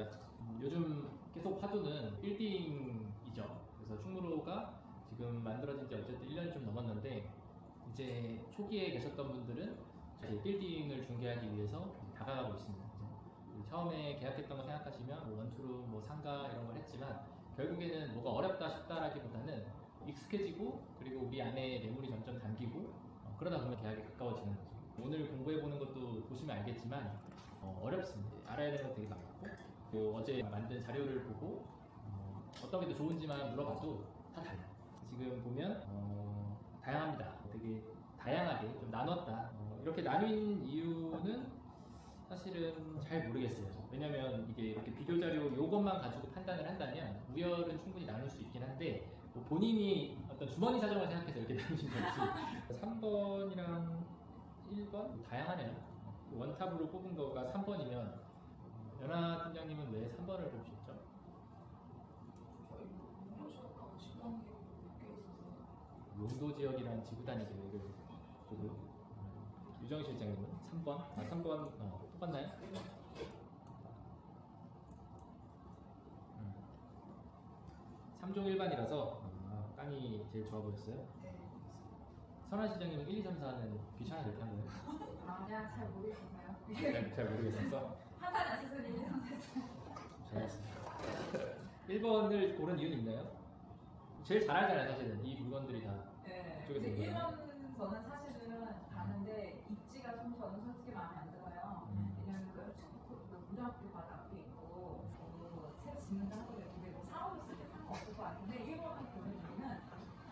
있다. 요즘 계속 화두는 빌딩이죠. 그래서 충무로가 지금 만들어진 지 어쨌든 1년이 좀 넘었는데 이제 초기에 계셨던 분들은 이제 빌딩을 중개하기 위해서 다가가고 있습니다. 처음에 계약했던 거 생각하시면 뭐 원투룸, 뭐 상가 이런 걸 했지만 결국에는 뭐가 어렵다 쉽다라기보다는 익숙해지고 그리고 우리 안에 매물이 점점 담기고 그러다 보면 계약에 가까워지는 거죠. 오늘 공부해보는 것도 보시면 알겠지만 어렵습니다. 알아야 되는 거 되게 많고 또 어제 만든 자료를 보고 어떤 게 더 좋은지만 물어봐도 다 달라요. 지금 보면 다양합니다. 되게 다양하게 좀 나눴다. 이렇게 나뉜 이유는 사실은 잘 모르겠어요. 왜냐면 이게 이렇게 비교 자료 요것만 가지고 판단을 한다면 우열은 충분히 나눌 수 있긴 한데 뭐 본인이 어떤 주머니 사정을 생각해서 이렇게 나누신 건지 3번이랑 1번 다양하네요. 원탑으로 뽑은 거가 3번이면 연하 팀장님은 왜 3번을 뽑으셨죠? 저희 용도지역하고 지구단계 몇개 있어서 용도 지역이랑 지구 단위 계획을 보고요. 유정 실장님은 3번? 3번 똑같나요? 3종 일반이라서 땅이 제일 좋아 보였어요. 네. 선아 실장님은 1, 2, 3, 4는 귀찮아 이렇게 한 거예요? 그냥 잘 모르겠어요. 잘 모르겠었어? 판단이 안 서서 1, 2, 3, 4. 잘했습니다. 1번을 고른 이유는 있나요? 제일 잘 알잖아요 사실은 이 물건들이 다 네. 쪽에서 이제 있는 1번 저는 사실은 봤는데 입지가 좀 저는 솔직히 마음에 안 들어요. 왜냐면 그 고등학교 바로 앞에 있고 새로 짓는다 하더라도 근데 뭐 사업 있을 때 상관없을 것 같은데 1번을 보는 이유는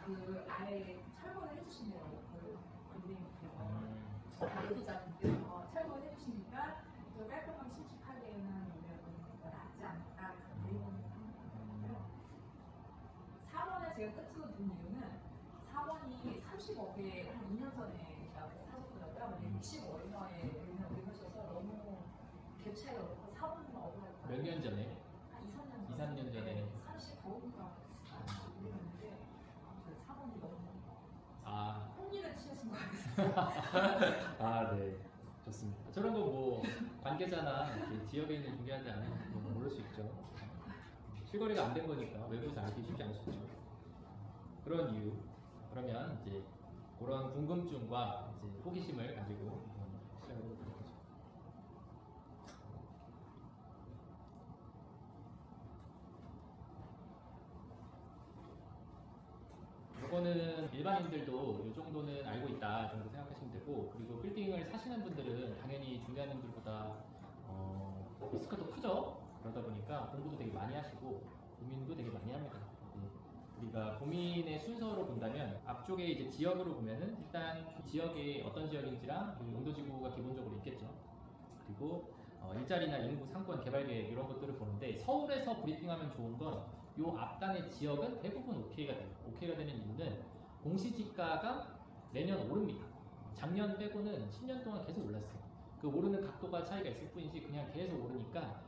그 아예 철거를 해주신대요. 그 빌딩에서 가게부장님께서 철거를 해주시니까 좀 깔끔하게 신축하게는 오면 더 낫지 않을까 그래서 1번을 하는 거예요. 4번을 제가 끝으로 둔 이유는 4번이 30억에 한 2년 전에 사셨더라고요. 근데 65얼마에 내놓으셔서 너무 갭 차이가 없고 4번은 억울할 것 같아요. 몇 년 전에? 한 2, 3년 2, 3년 전에 39억인가 모르겠는데 4번이 너무 흥미를 취하신 것 같아요. 네. 좋습니다. 저런 거 뭐 관계자나 이렇게 지역에 있는 중개하지 않으면 뭐 모를 수 있죠. 실거래가 안 된 거니까 외부에서 알기 쉽지 않을 수 있죠. 그런 이유. 그러면 이제 그런 궁금증과 이제 호기심을 가지고 시작을 해보도록 하죠. 이거는 일반인들도 이 정도는 알고 있다 정도 생각하시면 되고 그리고 빌딩을 사시는 분들은 당연히 중개하는 분들보다 리스크가 더 크죠. 그러다 보니까 공부도 되게 많이 하시고 고민도 되게 많이 합니다. 우리가 고민의 순서로 본다면 앞쪽에 이제 지역으로 보면은 일단 지역이 어떤 지역인지랑 용도지구가 기본적으로 있겠죠. 그리고 일자리나 인구, 상권, 개발계획 이런 것들을 보는데 서울에서 브리핑하면 좋은 건 이 앞단의 지역은 대부분 오케이가 돼요. 오케이가 되는 이유는 공시지가가 매년 오릅니다. 작년 빼고는 10년 동안 계속 올랐어요. 그 오르는 각도가 차이가 있을 뿐이지 그냥 계속 오르니까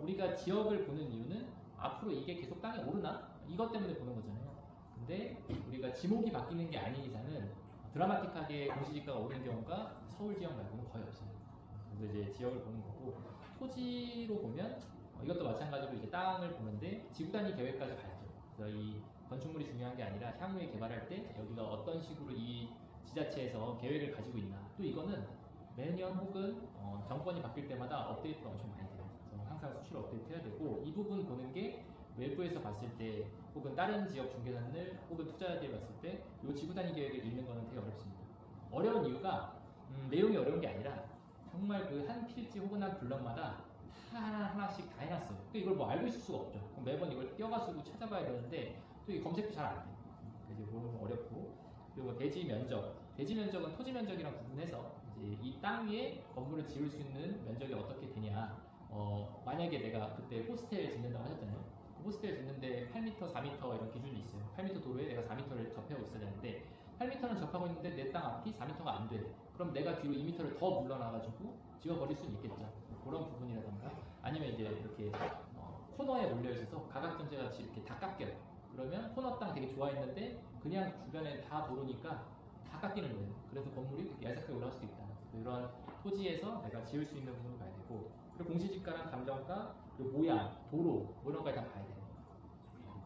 우리가 지역을 보는 이유는 앞으로 이게 계속 땅이 오르나? 이것 때문에 보는 거잖아요. 근데 우리가 지목이 바뀌는 게 아닌 이상은 드라마틱하게 공시지가가 오르는 경우가 서울 지역 말고는 거의 없어요. 그래서 이제 지역을 보는 거고 토지로 보면 이것도 마찬가지로 이제 땅을 보는데 지구 단위 계획까지 가야죠. 그래서 이 건축물이 중요한 게 아니라 향후에 개발할 때 여기가 어떤 식으로 이 지자체에서 계획을 가지고 있나. 또 이거는 매년 혹은 정권이 바뀔 때마다 업데이트가 엄청 많이 돼요. 그래서 항상 수시로 업데이트 해야 되고 이 부분 보는 게 외부에서 봤을 때 혹은 다른 지역 중개사들 혹은 투자자들이 봤을 때 이 지구 단위 계획을 읽는 거는 되게 어렵습니다. 어려운 이유가 내용이 어려운 게 아니라 정말 그 한 필지 혹은 한 블럭마다 하나씩 다 해놨어요. 그러니까 이걸 뭐 알고 있을 수가 없죠. 그럼 매번 이걸 띄어가지고 찾아봐야 되는데 또 이 검색도 잘 안 돼요. 그래서 보면 어렵고 그리고 대지 면적, 대지 면적은 토지 면적이랑 구분해서 이제 이 땅 위에 건물을 지을 수 있는 면적이 어떻게 되냐. 만약에 내가 그때 호스텔 짓는다고 하셨잖아요. 호스텔 짓는데 8m, 4m 이런 기준이 있어요. 8m 도로에 내가 4m를 접하고 있어야 되는데 8m는 접하고 있는데 내 땅 앞이 4m가 안 돼. 그럼 내가 뒤로 2m를 더 물러나가지고 지워버릴 수는 있겠죠. 그런 부분이라던가 아니면 이제 이렇게 코너에 몰려있어서 가각전제 같이 이렇게 다 깎여요. 그러면 코너 땅 되게 좋아했는데 그냥 주변에 다 도로니까 다 깎이는 거예요. 그래서 건물이 얄싹하게 올라갈 수도 있다. 이런 토지에서 내가 지을 수 있는 부분을 봐야 되고 그리고 공시지가랑 감정가, 그리고 모양, 도로 뭐 이런 거까지 다 봐야 돼요.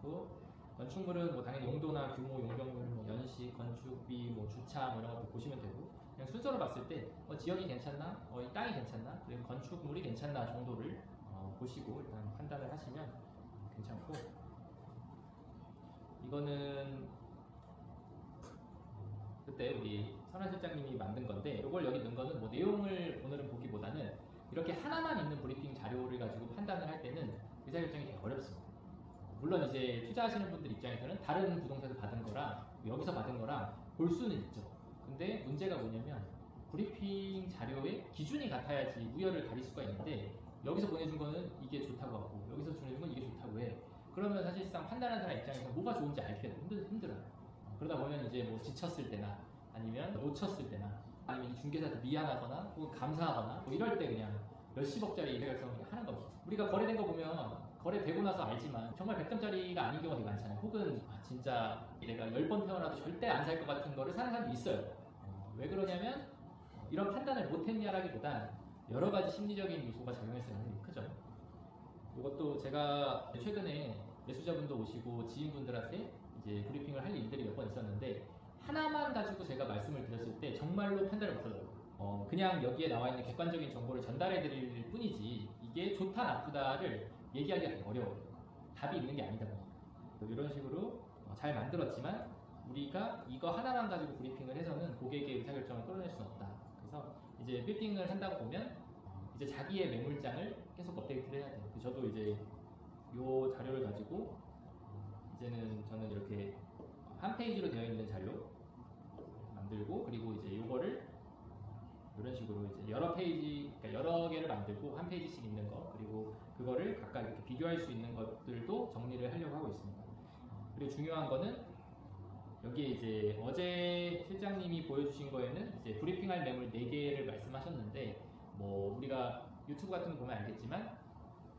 그리고 건축물은 뭐 당연히 용도나 규모, 용적률, 뭐 연식, 건축비, 뭐 주차 뭐 이런 것도 보시면 되고 그냥 순서로 봤을 때 지역이 괜찮나, 이 땅이 괜찮나, 그리고 건축물이 괜찮나 정도를 보시고 일단 판단을 하시면 괜찮고 이거는 그때 우리 선한 실장님이 만든 건데 이걸 여기 넣은 거는 뭐 내용을 오늘은 보기보다는 이렇게 하나만 있는 브리핑 자료를 가지고 판단을 할 때는 의사결정이 되게 어렵습니다. 물론 이제 투자하시는 분들 입장에서는 다른 부동산에서 받은 거랑 여기서 받은 거랑 볼 수는 있죠. 근데 문제가 뭐냐면 브리핑 자료의 기준이 같아야지 우열을 가릴 수가 있는데 여기서 보내준 거는 이게 좋다고 하고 여기서 보내준 건 이게 좋다고 해. 그러면 사실상 판단하는 사람 입장에서 뭐가 좋은지 알기가 힘들어요. 그러다 보면 이제 뭐 지쳤을 때나 아니면 놓쳤을 때나 아니면 중개사한테 미안하거나 혹은 감사하거나 뭐 이럴 때 그냥 몇십억짜리 의사결정을 하는 겁니다. 우리가 거래된 거 보면 거래되고 나서 알지만 정말 100점짜리가 아닌 경우가 되게 많잖아요. 혹은 진짜 내가 10번 태어나도 절대 안 살 것 같은 거를 사는 사람도 있어요. 왜 그러냐면 이런 판단을 못했냐라기보단 여러 가지 심리적인 요소가 작용해서 영향이 크죠. 이것도 제가 최근에 매수자분도 오시고 지인분들한테 이제 브리핑을 할 일들이 몇 번 있었는데 하나만 가지고 제가 말씀을 드렸을 때 정말로 판단을 못하더라고요. 그냥 여기에 나와 있는 객관적인 정보를 전달해 드릴 뿐이지 이게 좋다 나쁘다를 얘기하기가 되게 어려워요. 답이 있는 게 아니다 보니까. 이런 식으로 잘 만들었지만 우리가 이거 하나만 가지고 브리핑을 해서는 고객의 의사결정을 끌어낼 수는 없다. 그래서 이제 빌딩을 한다고 보면 이제 자기의 매물장을 계속 업데이트를 해야 돼요. 저도 이제 이 자료를 가지고 이제는 저는 이렇게 한 페이지로 되어 있는 자료 만들고 그리고 이제 이거를 이런 식으로 이제 여러 페이지, 그러니까 여러 개를 만들고 한 페이지씩 있는 거 그리고 그거를 각각 이렇게 비교할 수 있는 것들도 정리를 하려고 하고 있습니다. 그리고 중요한 거는 여기에 이제 어제 실장님이 보여주신 거에는 이제 브리핑할 매물 4개를 말씀하셨는데 뭐 우리가 유튜브 같은 거 보면 알겠지만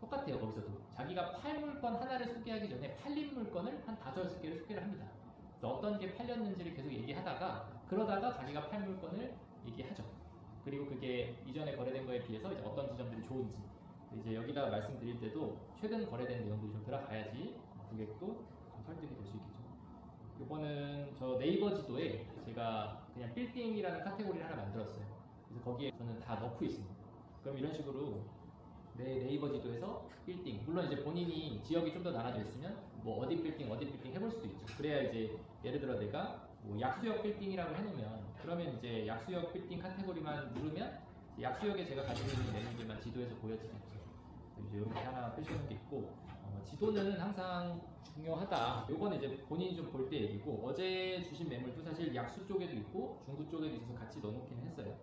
똑같아요. 거기서도 자기가 팔 물건 하나를 소개하기 전에 팔린 물건을 한 5-6개를 소개를 합니다. 그래서 어떤 게 팔렸는지를 계속 얘기하다가 그러다가 자기가 팔 물건을 얘기하죠. 그리고 그게 이전에 거래된 거에 비해서 이제 어떤 지점들이 좋은지 이제 여기다 말씀드릴 때도 최근 거래된 내용들이 좀 들어가야지 고객도 좀 설득이 될 수 있겠죠. 이거는 저 네이버 지도에 제가 그냥 빌딩이라는 카테고리를 하나 만들었어요. 그래서 거기에 저는 다 넣고 있습니다. 그럼 이런 식으로 내 네이버 지도에서 빌딩, 물론 이제 본인이 지역이 좀 더 나눠져 있으면 뭐 어디 빌딩 해볼 수도 있죠. 그래야 이제 예를 들어 내가 뭐 약수역 빌딩이라고 해놓으면 그러면 이제 약수역 빌딩 카테고리만 누르면 약수역에 제가 가지고 있는 매물들만 지도에서 보여지겠죠. 이제 이렇게 하나 표시하는 게 있고 지도는 항상 중요하다. 요거는 이제 본인이 좀 볼 때 얘기고 어제 주신 매물도 사실 약수 쪽에도 있고 중구 쪽에도 있어서 같이 넣어놓긴 했어요.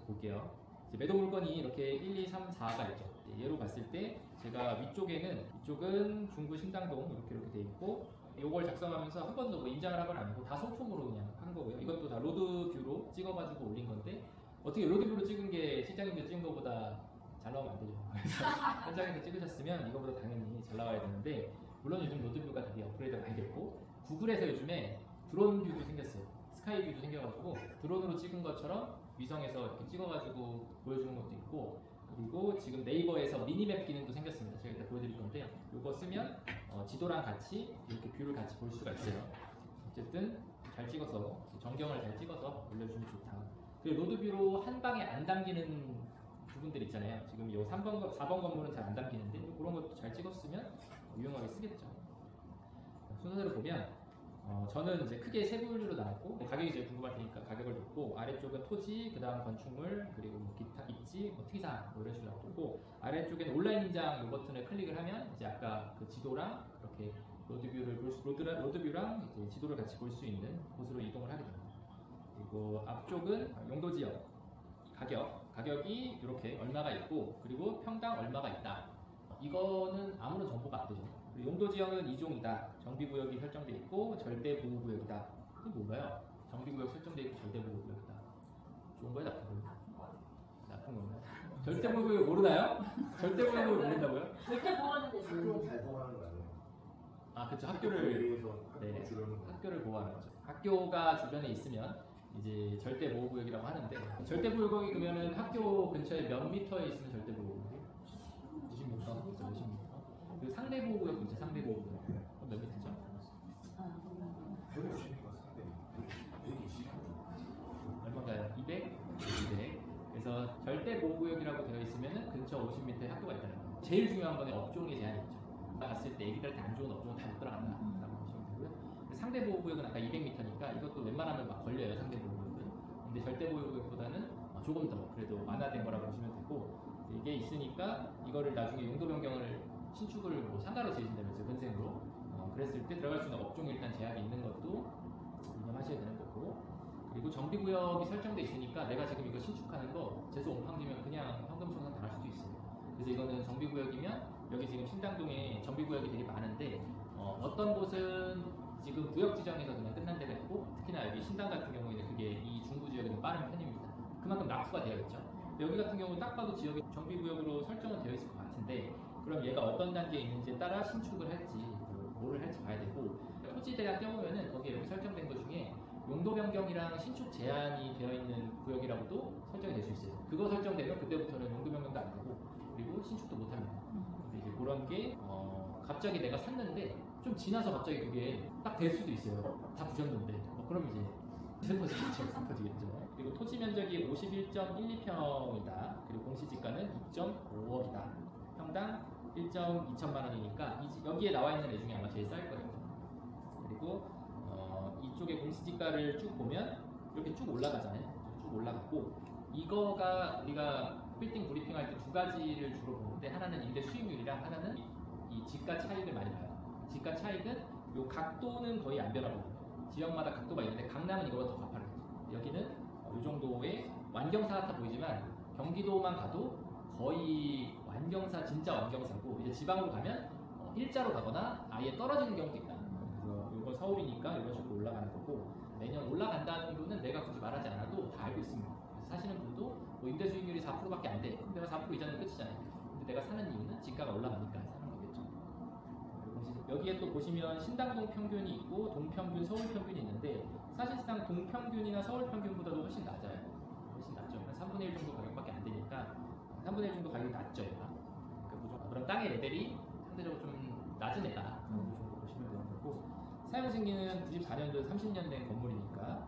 볼게요. 이제 매도 물건이 이렇게 1, 2, 3, 4가 있죠. 예로 봤을 때 제가 이쪽은 중구 신당동 이렇게 돼 있고 요걸 작성하면서 한 번도 뭐 인장을 한 건 아니고 다 소품으로 그냥 한 거고요. 이것도 다 로드뷰로 찍어가지고 올린 건데 어떻게 로드뷰로 찍은 게 실장님들 찍은 거보다 잘 나오면 안 되죠. 그래서 현장에서 찍으셨으면 이거보다 당연히 잘 나와야 되는데 물론 요즘 로드뷰가 되게 업그레이드가 많이 됐고 구글에서 요즘에 드론 뷰도 생겼어요. 스카이 뷰도 생겨가지고 드론으로 찍은 것처럼 위성에서 이렇게 찍어가지고 보여주는 것도 있고 그리고 지금 네이버에서 미니맵 기능도 생겼습니다. 제가 이따 보여드릴 건데 이거 쓰면 지도랑 같이 이렇게 뷰를 같이 볼 수가 있어요. 어쨌든 잘 찍어서 전경을 잘 찍어서 올려주면 좋다. 그리고 로드뷰로 한 방에 안 담기는 부분들 있잖아요. 지금 이 4번 건물은 잘 안 담기는데 그런 것도 잘 찍었으면 유용하게 쓰겠죠. 순서대로 보면 저는 이제 크게 세 분류로 나눴고 가격이 제일 궁금할 테니까 가격을 놓고 아래쪽은 토지, 그 다음 건축물, 그리고 뭐 기타 입지, 뭐 특이사항 뭐 이런 식으로 놔두고 아래쪽에는 온라인 인장 이 버튼을 클릭을 하면 이제 아까 그 지도랑 이렇게 로드뷰랑 이제 지도를 같이 볼 수 있는 곳으로 이동을 하게 됩니다. 그리고 앞쪽은 용도 지역 가격이 이렇게 얼마가 있고 그리고 평당 얼마가 있다. 이거는 아무런 정보가 안 되죠. 그리고 용도 지역은 2종이다. 정비구역이 설정되어 있고 절대보호구역이다. 이게 뭔가요? 정비구역 설정되어 있고 절대보호구역이다. 좋은 거예요, 나쁜 거예요? 나쁜 건가요? 절대보호구역 모르나요? 절대보호구역 모른다고요? 절대 보호하는 데서 학교 잘 보호하는 거 아니에요? 아, 그쵸. 학교를 네. 학교를 보호하는 거죠. 학교가 주변에 있으면 이제 절대보호구역이라고 하는데 절대보호구역이 그러면은 학교 근처에 몇 미터에 있으면 절대보호구역이에요? 상대 보호구역 있죠. 상대 보호구역. 그럼 몇 미터죠? 150이니까 120. 얼마인가요? 200? 200. 그래서 절대 보호구역이라고 되어 있으면 근처 50m에 학교가 있다는 거예요. 제일 중요한 건 업종의 제한이 있죠. 갔을 때 애기들한테 안 좋은 업종은 다 못 들어간다라고 보시면 되고요. 상대 보호구역은 아까 200m니까 이것도 웬만하면 막 걸려요. 상대 보호구역은. 근데 절대 보호구역보다는 조금 더 그래도 완화된 거라고 보시면 되고, 이게 있으니까 이거를 나중에 용도 변경을 신축을 뭐 상가로 지으신다면서 근생으로 그랬을 때 들어갈 수 있는 업종에 일단 제약이 있는 것도 유념하셔야 되는 거고, 그리고 정비구역이 설정돼 있으니까 내가 지금 이거 신축하는 거 재수 옹팡지면 그냥 현금 청산 당할 수도 있어요. 그래서 이거는 정비구역이면 여기 지금 신당동에 정비구역이 되게 많은데 어떤 곳은 지금 구역 지정에서 그냥 끝난 데가 있고, 특히나 여기 신당 같은 경우에는 그게 이 중구 지역이 좀 빠른 편입니다. 그만큼 낙후가 되어 있죠. 여기 같은 경우는 딱 봐도 지역이 정비구역으로 설정은 되어 있을 것 같은데, 그럼 얘가 어떤 단계에 있는지에 따라 신축을 할지 뭐를 할지 봐야 되고, 토지 대략 떼보면은 거기에 여기 설정된 것 중에 용도 변경이랑 신축 제한이 되어 있는 구역이라고도 설정이 될 수 있어요. 그거 설정되면 그때부터는 용도 변경도 안 되고 그리고 신축도 못 합니다. 근데 이제 그런 게 갑자기 내가 샀는데 좀 지나서 갑자기 그게 딱 될 수도 있어요. 다 부셨는데 그럼 이제 슬퍼지겠죠. 그리고 토지 면적이 51.12평이다. 그리고 공시지가는 2.5억이다. 평당 1.2천만 원이니까 여기에 나와 있는 애 중에 아마 제일 쌀 거예요. 그리고 이쪽에 공시지가를 쭉 보면 이렇게 쭉 올라가잖아요. 쭉 올라가고, 이거가 우리가 빌딩 브리핑할 때 두 가지를 주로 보는데, 하나는 임대 수익률이랑 하나는 이 지가 차익을 많이 봐요. 지가 차익은 요 각도는 거의 안 변하거든요. 지역마다 각도가 있는데 강남은 이거보다 더 가파르죠. 여기는 이 정도의 완경사 같아 보이지만 경기도만 가도 거의 완경사, 진짜 완경사고, 이제 지방으로 가면 일자로 가거나 아예 떨어지는 경우도 있다. 그래서 이건 서울이니까 이런 식으로 올라가는 거고, 매년 올라간다는 정도는 내가 굳이 말하지 않아도 다 알고 있습니다. 그래서 사시는 분도 뭐 임대 수익률이 4%밖에 안 돼. 그럼 내가 4% 이자는 끝이잖아요. 근데 내가 사는 이유는 지가가 올라가니까 사는 거겠죠. 그리고 여기에 또 보시면 신당동 평균이 있고 동평균, 서울 평균이 있는데, 사실상 동평균이나 서울 평균보다도 훨씬 낮아요. 훨씬 낮죠. 한 3분의 1 정도 가격밖에 안 되니까 3분의 1 정도 가격이 낮죠. 얘가. 그러니까 그런 땅의 레벨이 상대적으로 좀 낮은 애다. 이 정도 보시면 되는 거고, 사용승기는 94년도 30년 된 건물이니까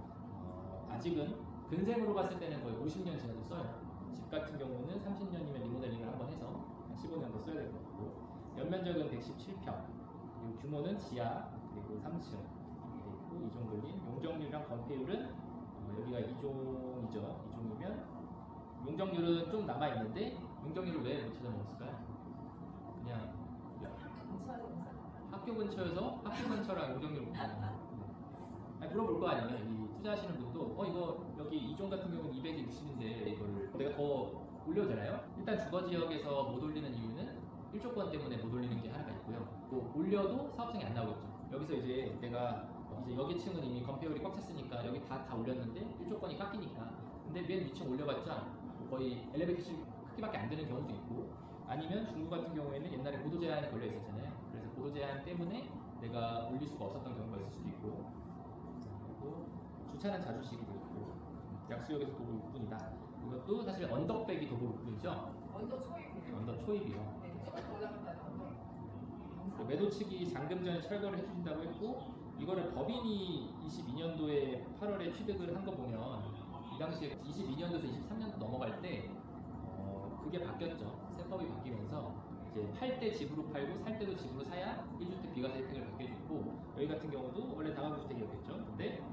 아직은 근생으로 봤을 때는 거의 50년 지나도 써요. 집 같은 경우는 30년이면 리모델링을 한번 해서 15년도 써야 될 것 같고, 연면적은 117평, 그리고 규모는 지하, 그리고 3층, 그리고 이종돌림, 용적률이랑 건폐율은 여기가 2종이죠. 2종이면 용적률은 좀 남아있는데 용적률을 왜 못 찾아먹었을까요? 그냥 학교 근처여서 학교 근처랑 용적률을 못 찾아먹어요. 물어볼 거 아니에요. 이 투자하시는 분도 이거 여기 이종 같은 경우는 260인데 이거를 내가 더 올려도 되나요? 일단 주거 지역에서 못 올리는 이유는 1조권 때문에 못 올리는 게 하나가 있고요. 또 올려도 사업성이 안 나오겠죠. 여기서 이제 내가 이제 여기 층은 이미 건폐율이 꽉 찼으니까 여기 다 올렸는데 1조권이 깎이니까, 근데 맨 위층 올려봤자 거의 엘리베이터실 크기밖에 안 되는 경우도 있고, 아니면 중구 같은 경우에는 옛날에 보도 제한이 걸려 있었잖아요. 그래서 보도 제한 때문에 내가 올릴 수가 없었던 경우가 있을 수도 있고, 그리고 주차는 자주 시기도 있고, 약수역에서 도보 6분이다. 이것도 사실 언덕백이 도보 6분이죠. 언더 초입이에요. 언덕 초입이요. 네, 조금 올라간다는 언더. 매도 측이 잔금 전 철거를 해주신다고 했고, 이거를 법인이 22년도에 8월에 취득을 한 거 보면 이 당시에 22년도에서 23년도 넘어갈 때 그게 바뀌었죠. 세법이 바뀌면서 이제 팔 때 집으로 팔고 살 때도 집으로 사야 1주택 비과세 혜택을 받게 됐고, 여기 같은 경우도 원래 다가구 주택이었겠죠. 근데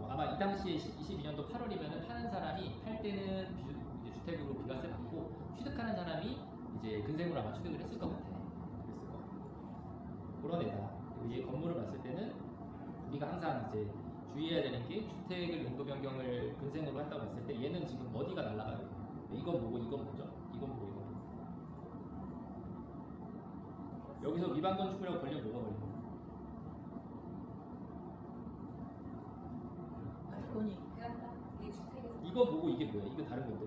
아마 이 당시에 22년도 8월이면은 파는 사람이 팔 때는 이제 주택으로 비과세 받고, 취득하는 사람이 이제 근생으로 아마 취득을 했을 것 같아. 그랬을 것 같아. 그런 애다. 그리고 얘 건물을 봤을 때는 우리가 항상 이제 주의해야 되는 게, 주택을 용도 변경을 근생으로 한다고 했을 때 얘는 지금 어디가 날아가요? 이건 뭐고 이건 뭐죠? 이건 뭐고 이건 뭐고. 여기서 위반 건축이라고 걸리면 뭐가 걸리는 발코니. 이 주택에서 이거 보고 이게 뭐야? 이거 다른 건데?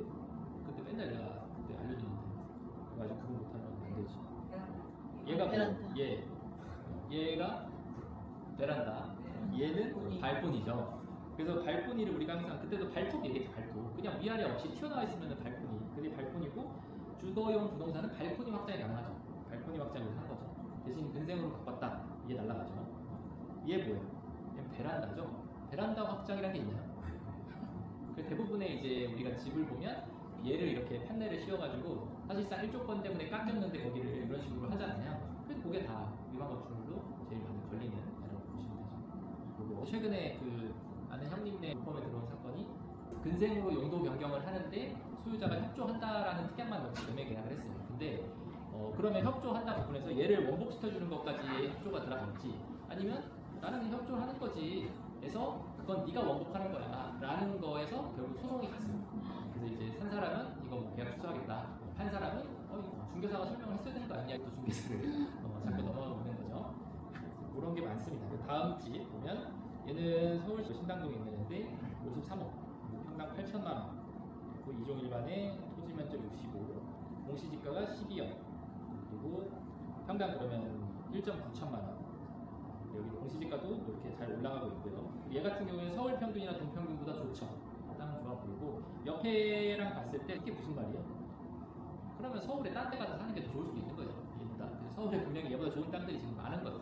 그때 맨날 내가 그때 알려줬는데 그래가지고 그거 못하면 안 되지. 얘가 뭐? 베란다. 얘가 베란다. 얘는 발코니죠. 그래서 발코니를 우리가 항상 그때도 발톱 얘기했죠. 발톱. 그냥 위아래 없이 튀어나와 있으면 발코니. 그게 발코니고, 주거용 부동산은 발코니 확장이 가능하죠. 발코니 확장을 한 거죠. 대신 근생으로 바꿨다. 이게 날라가죠. 이게 뭐예요? 얘는 베란다죠. 베란다 확장이란 게 있나요? 그 대부분의 이제 우리가 집을 보면 얘를 이렇게 판넬을 씌워가지고 사실상 일조권 때문에 깎였는데 거기를 이런 식으로 하잖아요. 그래서 그게 다 위반 건축물로 제일 많이 걸리는 데라고 보시면 되죠. 그리고 최근에 그 아는 형님네 물품에 들어온 사건이 근생으로 용도 변경을 하는데 소유자가 협조한다라는 특약만 넣고 매매 계약을 했어요. 근데 그러면 협조한다 부분에서 얘를 원복시켜주는 것까지 협조가 들어갈지 아니면 나는 협조하는 거지 해서 그건 네가 원복하는 거야 라는 거에서 결국 소송이 갔어요. 그래서 이제 산 사람은 이거 뭐 계약 취소하겠다, 판 사람은 이거 중개사가 설명을 했어야 되는 거 아니냐, 또 중개사를 자꾸 넘어오는 거죠. 그런 게 많습니다. 그 다음 집 보면 얘는 서울 신당동에 있는 애인데 53억, 평당 8천만 원, 그리고 2종 일반에 토지 면적 65, 공시지가가 12억, 그리고 평당 그러면 1.9천만 원. 여기 공시지가도 이렇게 잘 올라가고 있고요. 얘 같은 경우에는 서울 평균이나 동평균보다 좋죠. 땅은 좋아 보이고 옆에랑 봤을 때 이게 무슨 말이에요? 그러면 서울에 딴 데 가서 사는 게 더 좋을 수도 있는 거예요. 얘보다. 그래서 서울에 분명히 얘보다 좋은 땅들이 지금 많은 거예요.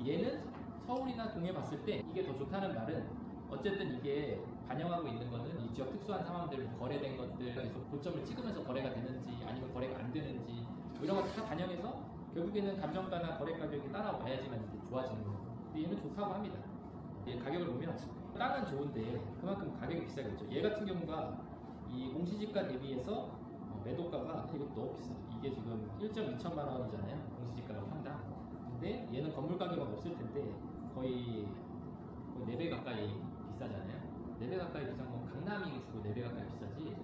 얘는 서울이나 동해 봤을 때 이게 더 좋다는 말은 어쨌든 이게 반영하고 있는 거는 이 지역 특수한 상황들, 거래된 것들, 계속 고점을 찍으면서 거래가 되는지 아니면 거래가 안 되는지 뭐 이런 것들 다 반영해서 결국에는 감정가나 거래 가격이 따라와야지만 이게 좋아지는 거예요. 근데 얘는 좋다고 합니다. 얘 가격을 보면 땅은 좋은데 그만큼 가격이 비싸겠죠. 얘 같은 경우가 이 공시지가 대비해서 매도가가 이것도 너무 비싸요. 이게 지금 1.2천만 원이잖아요. 공시지가가 평당. 근데 얘는 건물 가격은 없을 텐데 거의 4배 가까이 비싸잖아요. 4배 가까이 비싼 건 강남이 주로 4배 가까이 비싸지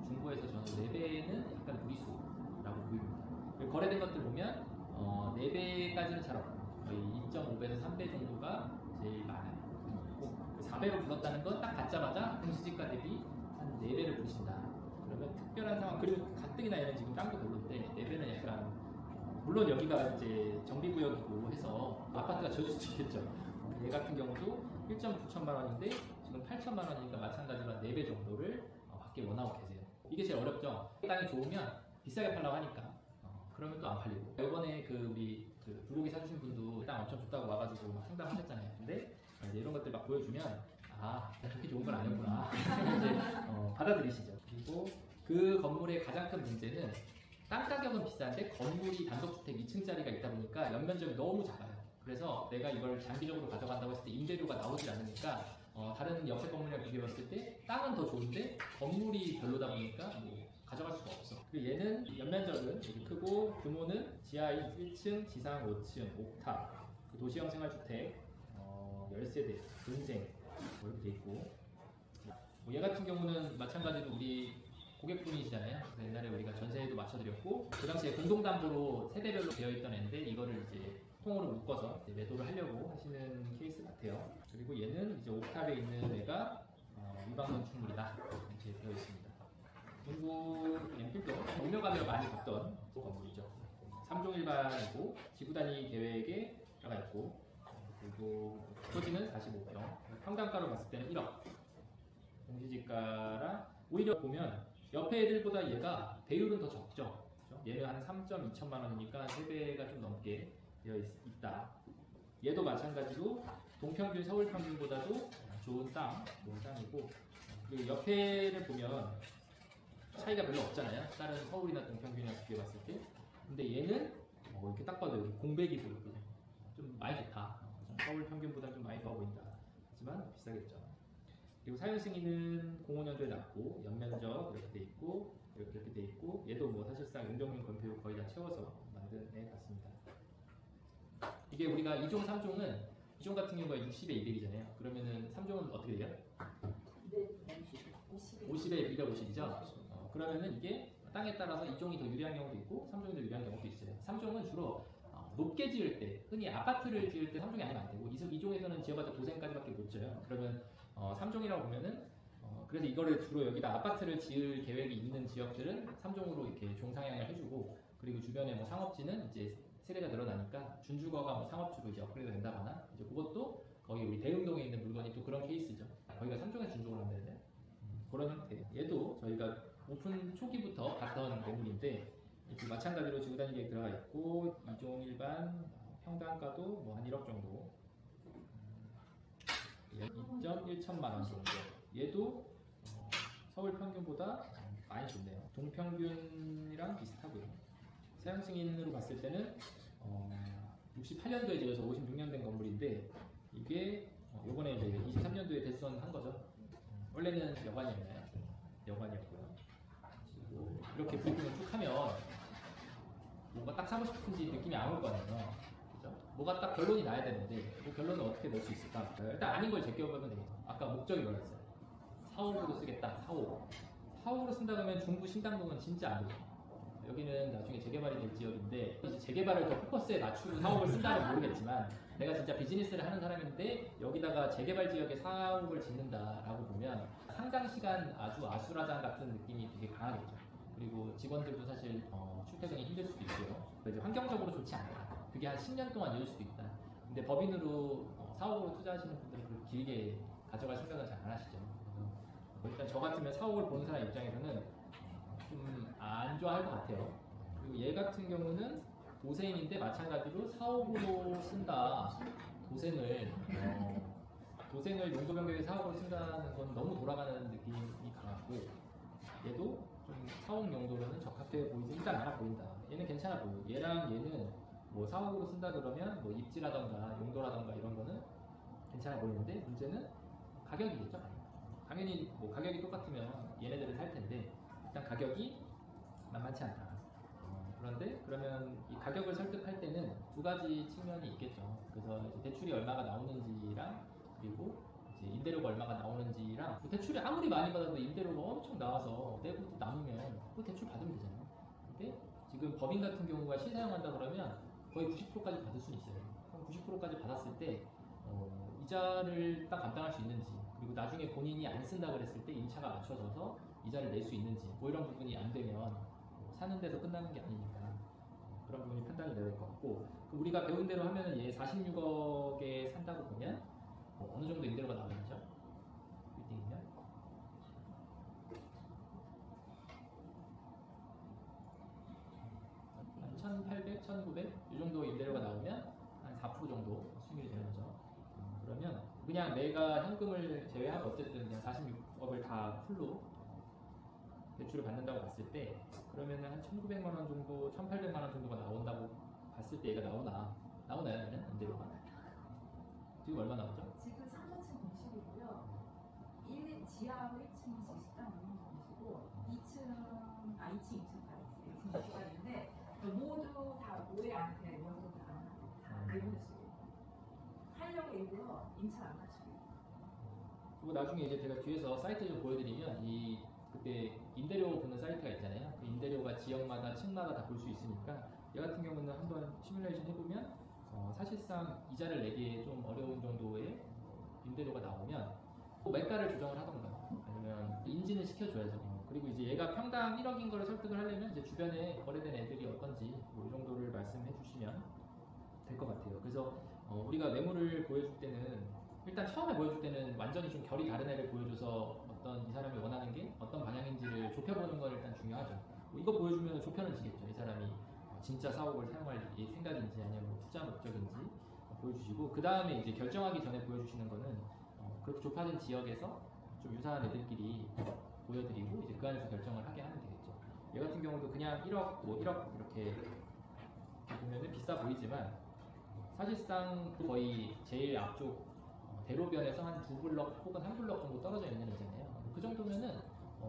중부에서 저는 4배는 약간 무리수라고 보입니다. 거래된 것들 보면 4배까지는 잘 없고 거의 2.5배에서 3배 정도가 제일 많아요. 4배로 불었다는 건 딱 받자마자 공시지가 대비 한 4배를 부르신다. 그러면 특별한 상황, 그리고 가뜩이나 얘는 지금 땅도 별로인데 4배는 약간 물론 여기가 이제 정비구역이고 해서 아파트가 젖을 수도 있겠죠. 얘 같은 경우도 1.9천만 원인데 지금 8천만 원이니까 마찬가지로 4배 정도를 받기 원하고 계세요. 이게 제일 어렵죠. 땅이 좋으면 비싸게 팔라고 하니까 그러면 또 안 팔리고. 이번에 그 우리 그 불고기 사주신 분도 땅 엄청 좋다고 와가지고 막 상담하셨잖아요. 근데 이제 이런 것들 막 보여주면 그렇게 좋은 건 아니었구나 이제 받아들이시죠. 그리고 그 건물의 가장 큰 문제는 땅 가격은 비싼데 건물이 단독주택 2층짜리가 있다 보니까 연면적이 너무 작아요. 그래서 내가 이걸 장기적으로 가져간다고 했을 때 임대료가 나오질 않으니까 다른 옆에 건물이랑 비교해봤을 때 땅은 더 좋은데 건물이 별로다 보니까 뭐 가져갈 수가 없어. 그리고 얘는 연면적은 되게 크고 규모는 지하 1층, 지상 5층, 옥탑, 그 도시형 생활주택 10세대, 분생 뭐 이렇게 돼 있고 얘 같은 경우는 마찬가지로 우리 고객분이시잖아요. 그래서 옛날에 우리가 전세에도 맞춰드렸고 그 당시에 공동담보로 세대별로 되어있던 애인데 이거를 이제 통으로 묶어서 이제 매도를 하려고 하시는 케이스 같아요. 그리고 얘는 이제 옥탑에 있는 애가 위반 건축물이다 이렇게 되어 있습니다. 중구 엠필도 경력하며 많이 봤던 건물이죠. 3종 일반이고 지구 단위 계획에 들어가 있고 그리고 토지는 45평, 평당가로 봤을 때는 1억. 공시지가랑 오히려 보면 옆에 애들보다 얘가 배율은 더 적죠. 그렇죠? 얘는 한 3.2천만 원이니까 3배가 좀 넘게 되어 있다. 얘도 마찬가지로 동평균 서울 평균보다도 좋은 땅이고 그리고 옆에를 보면 차이가 별로 없잖아요. 다른 서울이나 동평균이랑 비교해봤을 때. 근데 얘는 이렇게 딱 봐도 여기 공백이 보이거든요. 좀 많이 좋다. 서울 평균보다 좀 많이 좋아 보인다. 하지만 비싸겠죠. 그리고 사용 승인은 05년도에 났고 연면적 이렇게 돼 있고 이렇게 돼 있고 얘도 뭐 사실상 용적률 건폐율 거의 다 채워서 만든 애 같습니다. 이게 우리가 2종, 3종은 2종 같은 경우가 60에 200이잖아요. 그러면은 3종은 어떻게 돼요? 50에 250이죠. 그러면은 이게 땅에 따라서 2종이 더 유리한 경우도 있고 3종이 더 유리한 경우도 있어요. 3종은 주로 높게 지을 때, 흔히 아파트를 지을 때 3종이 아니면 안 되고 2종에서는 지어봤자 도생까지밖에 못 져요. 그러면 3종이라고 보면은 그래서 이거를 주로 여기다 아파트를 지을 계획이 있는 지역들은 3종으로 이렇게 종상향을 해주고 그리고 주변에 뭐 상업지는 이제 세대가 늘어나니까 준주거가 뭐 상업지로 이제 업그레이드 된다거나 이제 그것도 거기 우리 대흥동에 있는 물건이 또 그런 케이스죠. 거기가 3종에서 준주거를 한다는데 그런 형태. 얘도 저희가 오픈 초기부터 봤던 매물인데 마찬가지로 지구단위 계획 들어가 있고 2종 일반 평당가도 뭐 한 1억 정도. 2.1천만 원 정도. 얘도 서울 평균보다 많이 좋네요. 동평균이랑 비슷하고요. 사용 승인으로 봤을 때는 68년도에 지어서 56년 된 건물인데 이게 요번에 이제 23년도에 대수선한 거죠. 원래는 여관이었나요? 여관이었고요. 그리고 이렇게 브리핑을 쭉 하면 뭔가 딱 사고 싶은지 느낌이 안 올 거 아니에요. 그죠? 뭐가 딱 결론이 나야 되는데 그 결론을 어떻게 낼 수 있을까? 일단 아닌 걸 제껴보면 되겠죠. 아까 목적이 뭐였어요? 사옥으로 쓰겠다. 사옥. 사옥으로 쓴다 그러면 중부 신당동은 진짜 안 되죠. 여기는 나중에 재개발이 될 지역인데 이제 재개발을 더 포커스에 맞추고 사옥을 쓴다면 모르겠지만 내가 진짜 비즈니스를 하는 사람인데 여기다가 재개발 지역에 사옥을 짓는다라고 보면 상당 시간 아주 아수라장 같은 느낌이 되게 강하겠죠. 그리고 직원들도 사실 출퇴근이 힘들 수도 있고요. 이제 환경적으로 좋지 않다. 그게 한 10년 동안 이을 수도 있다. 근데 법인으로 사옥으로 투자하시는 분들은 그렇게 길게 가져갈 생각은 잘 안 하시죠. 그래서 일단 저 같으면 사옥을 보는 사람 입장에서는 좀 안 좋아할 것 같아요. 그리고 얘 같은 경우는 도세인인데 마찬가지로 사옥으로 쓴다. 도생을 용도 변경에 사옥으로 쓴다는 건 너무 돌아가는 느낌이 강하고 얘도 좀 사옥 용도로는 적합해 보이지 일단 않아 보인다. 얘는 괜찮아 보여. 얘랑 얘는 뭐 사옥으로 쓴다 그러면 뭐 입지라던가 용도라던가 이런 거는 괜찮아 보이는데 문제는 가격이겠죠. 당연히 뭐 가격이 똑같으면 얘네들을 살 텐데 일단 가격이 만만치 않다. 그런데 그러면 이 가격을 설득할 때는 두 가지 측면이 있겠죠. 그래서 이제 대출이 얼마가 나오는지랑 그리고 이제 임대료가 얼마가 나오는지랑 뭐 대출이 아무리 많이 받아도 임대료가 엄청 나와서 내고 남으면 그 대출 받으면 되잖아요. 근데 지금 법인 같은 경우가 시사용한다 그러면 거의 90%까지 받을 수는 있어요. 그럼 90%까지 받았을 때 이자를 딱 감당할 수 있는지 그리고 나중에 본인이 안 쓴다 그랬을 때 임차가 맞춰져서 이자를 낼 수 있는지 뭐 이런 부분이 안 되면 사는 데서 끝나는 게 아니니까 그런 부분이 판단이 돼야 될 것 같고 우리가 배운 대로 하면은 얘 46억에 산다고 보면 어느 정도 임대료가 나오겠죠? 빌딩이면 한 1,800, 1,900 이 정도 임대료가 나오면 한 4% 정도 수익이 되는 거죠. 그러면 그냥 내가 현금을 제외하고 어쨌든 그냥 46억을 다 풀로 대출을 받는다고 봤을 때 그러면은 한 1,900만 원 정도, 1,800만 원 정도가 나온다고 봤을 때 얘가 나오나요? 얘는 임대료가 지금 얼마 나오죠? 지금 3층 공실이고요. 1, 지하로 1층이 식당 있는 공시고 2층 다 있어요. 2층 주가 있는데 모두 다 모래한테 모두 다 내보내시고 활력 일부러 임차 안 맞추고. 그리고 나중에 이제 제가 뒤에서 사이트 좀 보여드리면 그때 임대료 보는 사이트가 있잖아요. 그 임대료가 지역마다 층마다 다 볼 수 있으니까 얘 같은 경우는 한번 시뮬레이션 해보면 사실상 이자를 내기에 좀 어려운 정도의 임대료가 나오면 매가를 조정을 하던가 아니면 인지는 시켜줘야죠. 그리고 이제 얘가 평당 1억인 거를 설득을 하려면 이제 주변에 거래된 애들이 어떤지 뭐 이 정도를 말씀해 주시면 될 것 같아요. 그래서 우리가 매물을 보여줄 때는 일단 처음에 보여줄 때는 완전히 좀 결이 다른 애를 보여줘서 어떤 이 사람이 원하는 게 어떤 방향인지를 좁혀보는 건 일단 중요하죠. 이거 보여주면 좁혀는 지겠죠. 이 사람이 진짜 사옥을 사용할 생각인지 아니면 뭐 투자 목적인지 보여주시고 그 다음에 이제 결정하기 전에 보여주시는 거는 그렇게 좁아진 지역에서 좀 유사한 애들끼리 보여드리고 이제 그 안에서 결정을 하게 하면 되겠죠. 얘 같은 경우도 그냥 1억, 뭐 1억 이렇게 보면은 비싸 보이지만 사실상 거의 제일 앞쪽 대로변에서 한 2블럭 혹은 1블럭 정도 떨어져 있는 애잖아요. 그 정도면은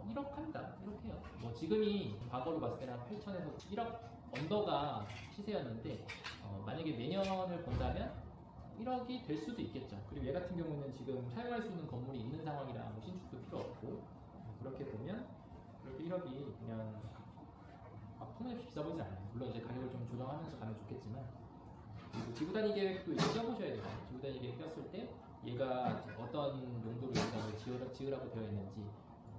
1억 합니다. 1억 해요. 뭐 지금이 과거로 봤을 때는 한 8천에서 1억 언더가 시세였는데 만약에 내년을 본다면 1억이 될 수도 있겠죠. 그리고 얘 같은 경우는 지금 사용할 수 있는 건물이 있는 상황이라 뭐 신축도 필요 없고 그렇게 보면 그렇게 1억이 그냥 터무니없이 비싸 보이지 않아요. 물론 이제 가격을 좀 조정하면서 가면 좋겠지만 그리고 지구단위 계획도 이제 껴보셔야 돼요. 지구단위 계획 꼈을 때 얘가 어떤 용도로 이걸 지으라고 되어 있는지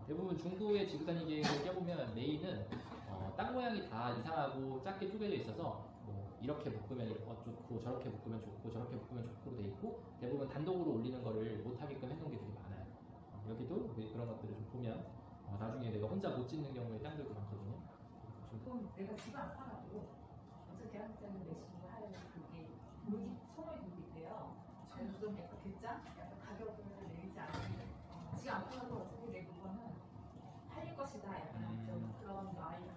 대부분 중부의 지구단위 계획을 껴보면 메인은 땅 모양이 다 이상하고 작게 쪼개져 있어서 뭐 이렇게 묶으면 좋고 저렇게 묶으면 좋고 저렇게 묶으면 좋고로 돼 있고 대부분 단독으로 올리는 거를 못하게끔 해놓은 게 되게 많아요. 여기도 그런 것들을 좀 보면 나중에 내가 혼자 못 짓는 경우에 땅들도 많거든요. 그럼 내가 집을 안 팔아도 어떻게 할 때는 매수를 할 그게 아니면 좀 약간 괴짜? 약간 가격을 내리지 않는 지가 안 팔아도 어차피 내 물건은 팔릴 것이다 약간 좀 그런 마인드.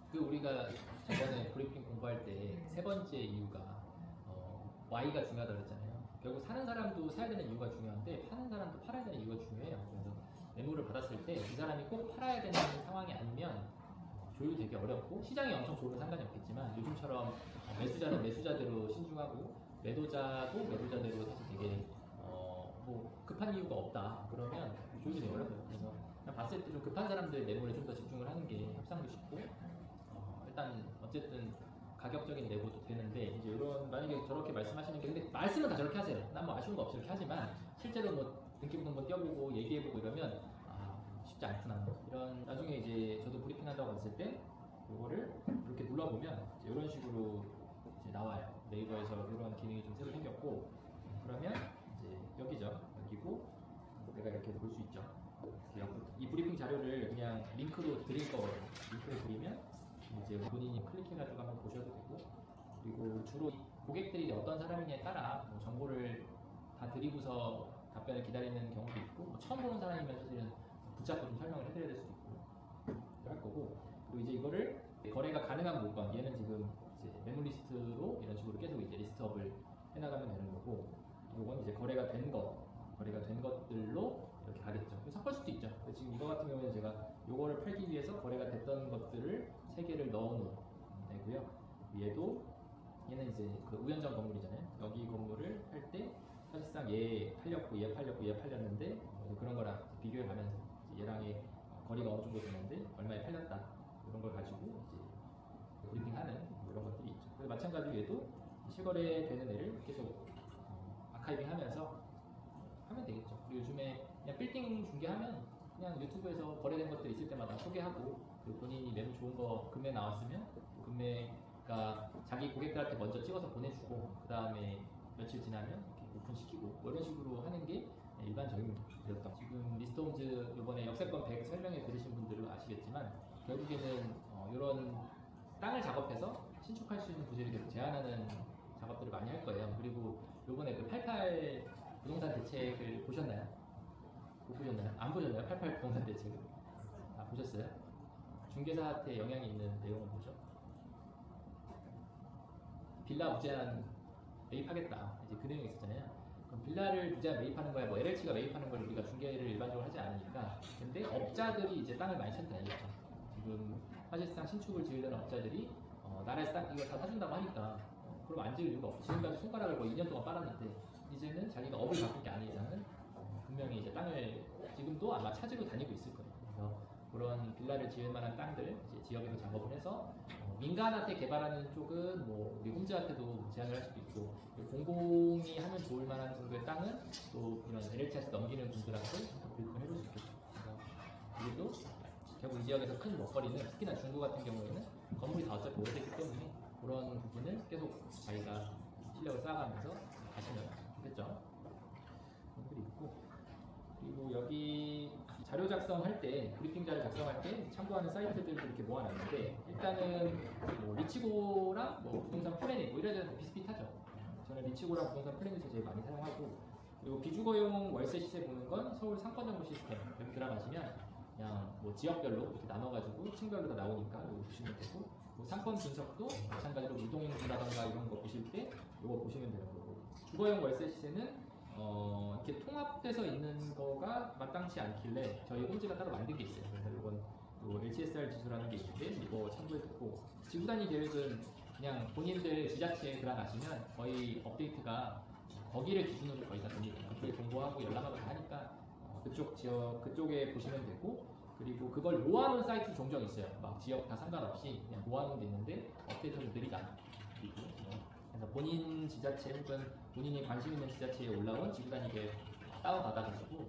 그 우리가 저번에 브리핑 공부할 때 세 번째 이유가 Y가 중요하다고 그랬잖아요. 결국 사는 사람도 사야 되는 이유가 중요한데 파는 사람도 팔아야 되는 이유가 중요해요. 그래서 매물을 받았을 때 이 사람이 꼭 팔아야 되는 상황이 아니면 조율이 되게 어렵고 시장이 엄청 좋으면 상관이 없겠지만 요즘처럼 매수자는 매수자대로 신중하고 매도자도 매도자대로 사실 되게 뭐 급한 이유가 없다 그러면 조율이 되게 어려워요. 그래서 그냥 봤을 때 좀 급한 사람들 매물에 좀 더 집중을 하는 게 협상도 쉽고 일단 어쨌든 가격적인 내고도 되는데 이제 이런 만약에 저렇게 말씀하시는 게 근데 말씀은 다 저렇게 하세요. 난 뭐 아쉬운 거 없이 이렇게 하지만 실제로 뭐 등기부등 한번 떼어보고 얘기해보고 이러면 쉽지 않구나 이런 나중에 이제 저도 브리핑한다고 봤을 때 이거를 이렇게 눌러보면 이제 이런 식으로 이제 나와요. 네이버에서 이런 기능이 좀 새로 생겼고 그러면 이제 여기죠. 여기고 내가 이렇게 볼 수 있죠. 이 브리핑 자료를 그냥 링크로 드릴 거거든요. 링크를 드리면 이제 본인이 클릭해가지고 한번 보셔도 되고 그리고 주로 고객들이 어떤 사람이냐에 따라 뭐 정보를 다 드리고서 답변을 기다리는 경우도 있고 뭐 처음 보는 사람이면 사실은 붙잡고 좀 설명을 해드려야 될 수도 있고 할 거고 그리고 이제 이거를 거래가 가능한 물건 얘는 지금 이제 매물 리스트로 이런 식으로 계속 이제 리스트업을 해나가면 되는 거고 이건 이제 거래가 된 것들로 이렇게 가겠죠. 섞을 수도 있죠. 지금 이거 같은 경우는 제가 이거를 팔기 위해서 거래가 됐던 것들을 3개를 넣어놓은 애고요. 얘도 얘는 이제 그 우연정 건물이잖아요. 여기 건물을 할 때 사실상 얘 팔렸고 얘 팔렸는데 그런 거랑 비교해 가면서 얘랑 얘 거리가 어느 정도 되는데 얼마에 팔렸다 이런 걸 가지고 이제 브리핑하는 이런 것들이 있죠. 그래서 마찬가지로 얘도 실거래 되는 애를 계속 아카이빙하면서 하면 되겠죠. 그리고 요즘에 그냥 빌딩 중개하면 그냥 유튜브에서 거래된 것들 있을 때마다 소개하고 그리고 본인이 매물 좋은 거 금매 나왔으면 그 금매가 자기 고객들한테 먼저 찍어서 보내주고 그 다음에 며칠 지나면 이렇게 오픈시키고 뭐 이런 식으로 하는 게 일반적인 거였던. 지금 리스트홈즈 이번에 역세권 100 설명회 들으신 분들은 아시겠지만 결국에는 이런 땅을 작업해서 신축할 수 있는 부지를 계속 제한하는 작업들을 많이 할 거예요. 그리고 이번에 그 88 부동산 대책을 보셨나요? 못 보셨나요? 안 보셨나요? 88 부동산 대책을? 보셨어요? 중개사한테 영향이 있는 내용은 뭐죠? 빌라 무제한 매입하겠다. 이제 그 내용이 있었잖아요. 그럼 빌라를 무제한 매입하는 거야, 뭐 LH가 매입하는 걸 우리가 중개를 일반적으로 하지 않으니까. 근데 업자들이 이제 땅을 많이 찾아다니겠죠. 지금 사실상 신축을 지으려는 업자들이 나라에서 땅 이거 다 사준다고 하니까 그럼 안 지을 이유가 없어. 지금까지 손가락을 거의 2년 동안 빨았는데 이제는 자기가 업을 바꿀 게 아닌 이상은 분명히 이제 땅을 지금도 아마 찾으러 다니고 있을 거예요. 그래서 그런 빌라를 지을 만한 땅들 이제 지역에서 작업을 해서 민간한테 개발하는 쪽은 뭐 우리 홈즈한테도 제안을 할 수도 있고 공공이 하면 좋을 만한 정도의 땅은 또 이런 LH에서 넘기는 분들한테 교육을 해줄 수 있겠죠. 그래서 그리고 결국 이 지역에서 큰 먹거리는 특히나 중구 같은 경우에는 건물이 다 어차피 오래됐기 때문에 그런 부분을 계속 자기가 실력을 쌓아가면서 가시면 좋겠죠. 그들이 있고 그리고 여기 자료 작성할 때 브리핑 자료 작성할 때 참고하는 사이트들도 이렇게 모아놨는데 일단은 뭐 리치고랑 뭐 부동산 플래닛 뭐 이래저래 비슷비슷하죠. 저는 리치고랑 부동산 플래닛을 제일 많이 사용하고 그리고 비주거용 월세 시세 보는 건 서울 상권정보 시스템 여기 들어가시면 그냥 뭐 지역별로 이렇게 나눠가지고 층별로 다 나오니까 이거 보시면 되고 뭐 상권 분석도 마찬가지로 무동인구라던가 이런 거 보실 때 이거 보시면 되는 거고 주거용 월세 시세는 이렇게 통합돼서 있는 거가 마땅치 않길래 저희 홈즈가 따로 만든 게 있어요. 그래서 이건 LCSR 지수라는 게 있는데 이거 참고해 두고 지구 단위 계획은 그냥 본인들 지자체에 들어가시면 거의 업데이트가 거기를 기준으로 거의 다 됩니다. 그쪽에 공고하고 연락하고 다 하니까 그쪽 지역 그쪽에 보시면 되고 그리고 그걸 모아놓은 사이트 종종 있어요. 막 지역 다 상관없이 그냥 모아놓은 게 있는데 업데이트가 좀 느리다. 그리고 그래서 본인 지자체 혹은 본인이 관심 있는 지자체에 올라온 지구 단위 계획 다운받아가지고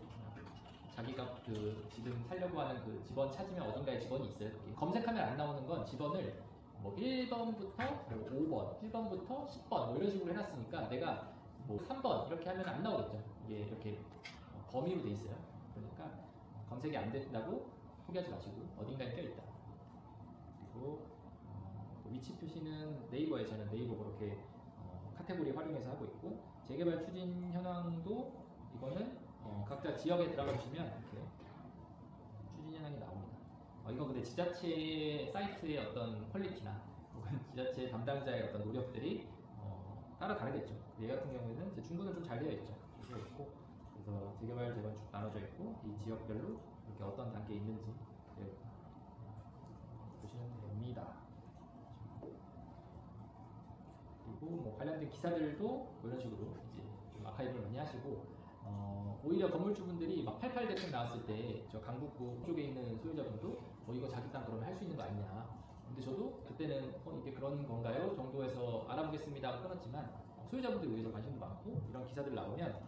자기가 그 지금 살려고 하는 그 집원 찾으면 어딘가에 집원이 있어요. 그게. 검색하면 안 나오는 건 집원을 뭐 1번부터 뭐 5번, 1번부터 10번 뭐 이런 식으로 해놨으니까 내가 뭐 3번 이렇게 하면 안 나오겠죠. 이게 이렇게 범위로 돼 있어요. 그러니까 검색이 안 된다고 포기하지 마시고 어딘가에 껴있다. 그리고 위치 표시는 네이버에 저는 네이버 그렇게 카테고리 활용해서 하고 있고 재개발 추진 현황도 이거는 각자 지역에 들어가 보시면 이렇게 추진 현황이 나옵니다. 이거 근데 지자체 사이트의 어떤 퀄리티나 혹은 지자체 담당자의 어떤 노력들이 따라 다르겠죠. 얘 같은 경우에는 이제 중구는 좀 잘 되어 있죠. 되어 있고 그래서 재개발 재건축 나눠져 있고 이 지역별로 이렇게 어떤 단계에 있는지 보시면 됩니다. 그리고 뭐 관련된 기사들도 뭐 이런 식으로 이제 좀 아카이브를 많이 하시고 오히려 건물주분들이 막 88 대책 나왔을 때 저 강북구 쪽에 있는 소유자분도 이거 자기 땅 그러면 할 수 있는 거 아니냐. 근데 저도 그때는 이게 그런 건가요? 정도에서 알아보겠습니다 하고 끊었지만 소유자분들 의해서 관심도 많고 이런 기사들 나오면